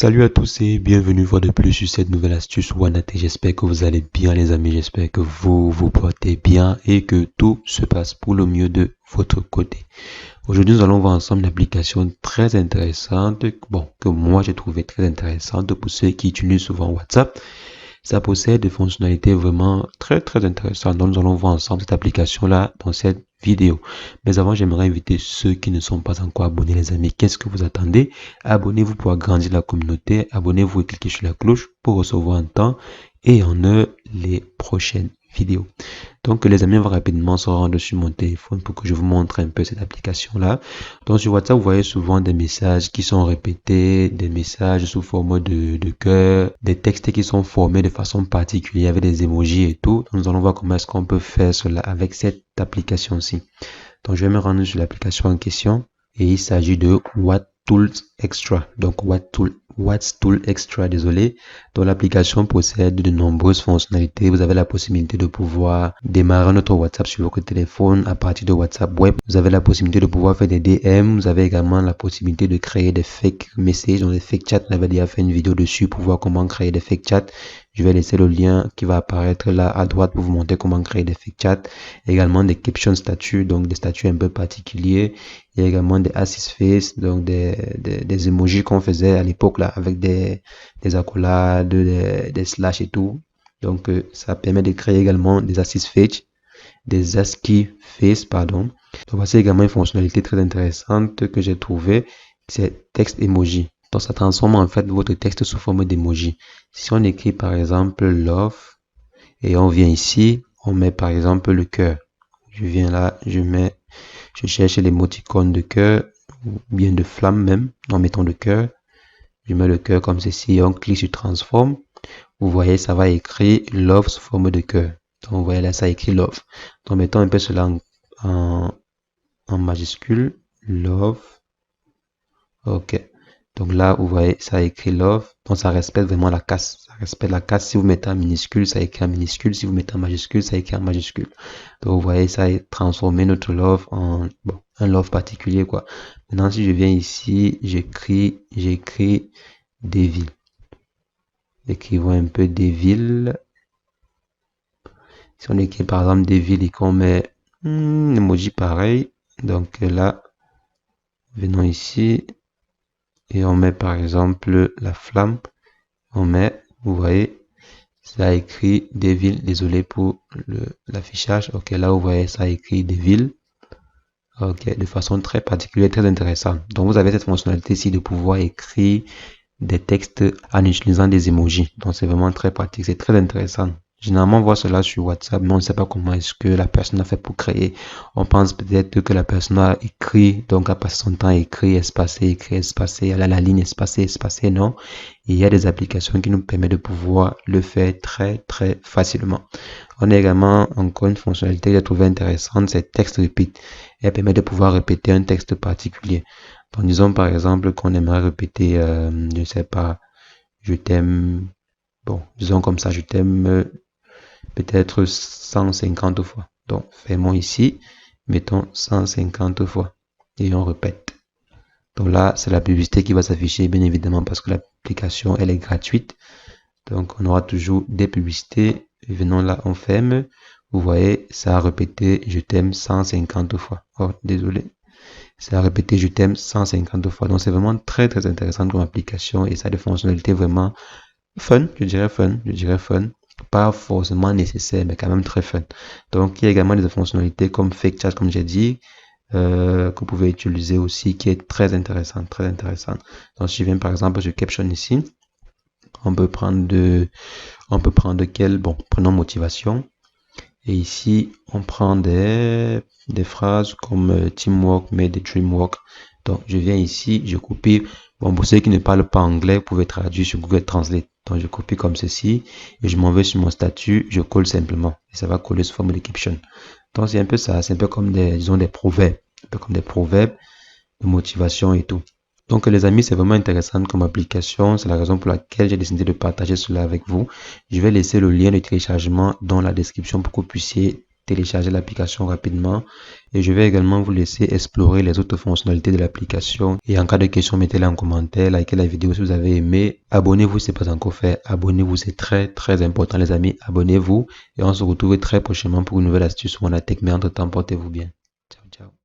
Salut à tous et bienvenue une fois de plus sur cette nouvelle astuce OneAT. J'espère que vous allez bien les amis, j'espère que vous vous portez bien et que tout se passe pour le mieux de votre côté. Aujourd'hui nous allons voir ensemble une application très intéressante, que moi j'ai trouvé très intéressante pour ceux qui utilisent souvent WhatsApp. Ça possède des fonctionnalités vraiment très intéressantes. Donc nous allons voir ensemble cette application-là dans cette vidéo. Mais avant, j'aimerais inviter ceux qui ne sont pas encore abonnés, les amis. Qu'est-ce que vous attendez? Abonnez-vous pour agrandir la communauté. Abonnez-vous et cliquez sur la cloche pour recevoir en temps et en heure les prochaines vidéos. Donc les amis, on va rapidement se rendre sur mon téléphone pour que je vous montre un peu cette application-là. Donc sur WhatsApp, vous voyez souvent des messages qui sont répétés, des messages sous forme de cœur, des textes qui sont formés de façon particulière avec des emojis et tout. Donc, nous allons voir comment est-ce qu'on peut faire cela avec cette application-ci. Donc je vais me rendre sur l'application en question et il s'agit de WhatTool Extra. Donc WhatTool Extra, désolé. Donc l'application possède de nombreuses fonctionnalités. Vous avez la possibilité de pouvoir démarrer notre WhatsApp sur votre téléphone à partir de WhatsApp web. Vous avez la possibilité de pouvoir faire des DM. Vous avez également la possibilité de créer des fake messages, donc des fake chats. On avait déjà fait une vidéo dessus pour voir comment créer des fake chats. Je vais laisser le lien qui va apparaître là à droite pour vous montrer comment créer des fake chats. Également des caption statuts, donc des statuts un peu particuliers. Il y a également des assist face, donc des emojis qu'on faisait à l'époque là avec des accolades, des slash et tout. Donc ça permet de créer également des assist face, des ASCII face, pardon. Donc voici également une fonctionnalité très intéressante que j'ai trouvée, c'est texte emoji. Donc ça transforme en fait votre texte sous forme d'emoji. Si on écrit par exemple love et on vient ici, on met par exemple le cœur. Je viens là, je cherche l'émoticône de cœur ou bien de flamme même, en mettant le cœur. Je mets le cœur comme ceci et on clique sur transform. Vous voyez, ça va écrire love sous forme de cœur. Donc vous voyez là, ça écrit love. Donc mettons un peu cela en majuscule, love. Ok. Donc là, vous voyez, ça écrit love. Donc ça respecte vraiment la casse. Ça respecte la casse. Si vous mettez en minuscule, ça écrit en minuscule. Si vous mettez en majuscule, ça écrit en majuscule. Donc vous voyez, ça a transformé notre love en un love particulier, quoi. Maintenant, si je viens ici, j'écris Devil. Écrivons un peu Devil. Si on écrit par exemple Devil et qu'on met un emoji pareil, donc là, venons ici et on met par exemple la flamme. On met, vous voyez, ça a écrit Devil. Désolé pour l'affichage. Ok, là vous voyez, ça a écrit Devil. Ok, de façon très particulière, très intéressante. Donc vous avez cette fonctionnalité ici de pouvoir écrire des textes en utilisant des emojis. Donc c'est vraiment très pratique, c'est très intéressant. Généralement on voit cela sur WhatsApp, mais on ne sait pas comment est-ce que la personne a fait pour créer. On pense peut-être que la personne a écrit, donc a passé son temps à écrire, espacé, elle a la ligne espacée, non. Il y a des applications qui nous permettent de pouvoir le faire très facilement. On a également encore une fonctionnalité que j'ai trouvée intéressante, c'est texte repeat. Elle permet de pouvoir répéter un texte particulier. Donc disons par exemple qu'on aimerait répéter, je ne sais pas, je t'aime, disons comme ça, je t'aime peut-être 150 fois. Donc fermons ici, mettons 150 fois et on répète. Donc là, c'est la publicité qui va s'afficher bien évidemment parce que l'application elle est gratuite. Donc on aura toujours des publicités. Venons là, on ferme. Vous voyez, ça a répété je t'aime 150 fois. Oh, désolé. Ça a répété je t'aime 150 fois. Donc c'est vraiment très intéressant comme application et ça a des fonctionnalités vraiment fun, je dirais fun. Pas forcément nécessaire, mais quand même très fun. Donc il y a également des fonctionnalités comme fake chat, comme j'ai dit, que vous pouvez utiliser aussi, qui est très intéressant. Donc si je viens par exemple sur caption ici, on peut prendre prenons motivation. Et ici, on prend des phrases comme teamwork, made the dream work. Donc, je viens ici, je copie. Pour ceux qui ne parlent pas anglais, vous pouvez traduire sur Google Translate. Donc, je copie comme ceci et je m'en vais sur mon statut, je colle simplement. Et ça va coller sous forme de caption. Donc, c'est un peu ça. C'est un peu comme des proverbes. Un peu comme des proverbes de motivation et tout. Donc les amis, c'est vraiment intéressant comme application, c'est la raison pour laquelle j'ai décidé de partager cela avec vous. Je vais laisser le lien de téléchargement dans la description pour que vous puissiez télécharger l'application rapidement. Et je vais également vous laisser explorer les autres fonctionnalités de l'application. Et en cas de question, mettez-les en commentaire, likez la vidéo si vous avez aimé. Abonnez-vous si ce n'est pas encore fait. Abonnez-vous, c'est très très important les amis. Abonnez-vous et on se retrouve très prochainement pour une nouvelle astuce OneTech. Mais entre-temps, portez-vous bien. Ciao, ciao.